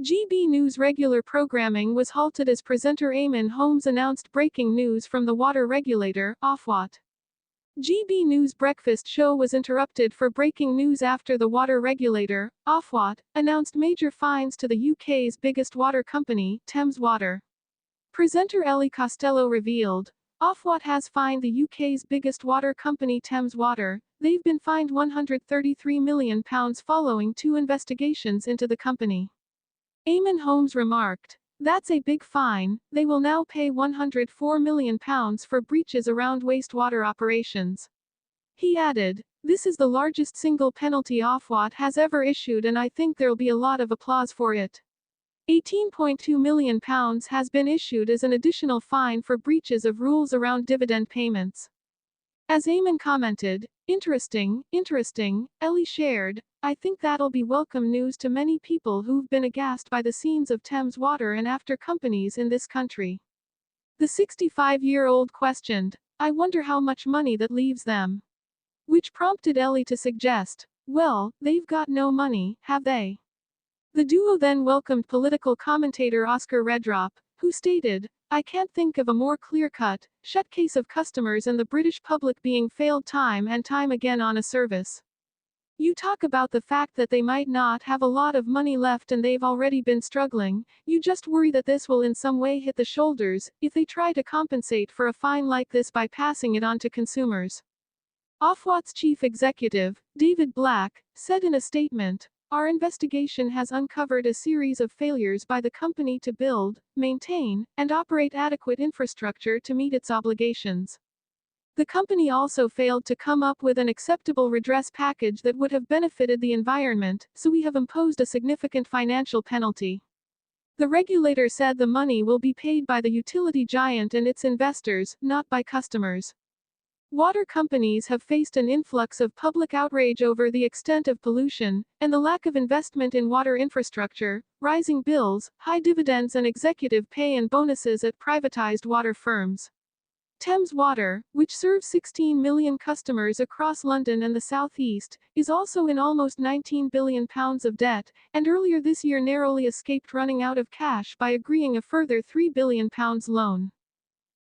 GB News regular programming was halted as presenter Eamonn Holmes announced breaking news from the water regulator, Ofwat. GB News breakfast show was interrupted for breaking news after the water regulator, Ofwat, announced major fines to the UK's biggest water company, Thames Water. Presenter Ellie Costello revealed, Ofwat has fined the UK's biggest water company Thames Water. They've been fined £133 million following 2 investigations into the company. Eamonn Holmes remarked, "That's a big fine. They will now pay £104 million for breaches around wastewater operations." He added, "This is the largest single penalty Ofwat has ever issued and I think there'll be a lot of applause for it." £18.2 million has been issued as an additional fine for breaches of rules around dividend payments. As Eamonn commented, interesting, Ellie shared, "I think that'll be welcome news to many people who've been aghast by the scenes of Thames Water and after companies in this country." The 65-year-old questioned, "I wonder how much money that leaves them?" Which prompted Ellie to suggest, "Well, they've got no money, have they?" The duo then welcomed political commentator Oscar Redrop, who stated, "I can't think of a more clear-cut, shut case of customers and the British public being failed time and time again on a service. You talk about the fact that they might not have a lot of money left and they've already been struggling, you just worry that this will in some way hit the shoulders, if they try to compensate for a fine like this by passing it on to consumers." Ofwat's chief executive, David Black, said in a statement, "Our investigation has uncovered a series of failures by the company to build, maintain, and operate adequate infrastructure to meet its obligations. The company also failed to come up with an acceptable redress package that would have benefited the environment, so we have imposed a significant financial penalty." The regulator said the money will be paid by the utility giant and its investors, not by customers. Water companies have faced an influx of public outrage over the extent of pollution, and the lack of investment in water infrastructure, rising bills, high dividends and executive pay and bonuses at privatized water firms. Thames Water, which serves 16 million customers across London and the South East, is also in almost £19 billion of debt, and earlier this year narrowly escaped running out of cash by agreeing a further £3 billion loan.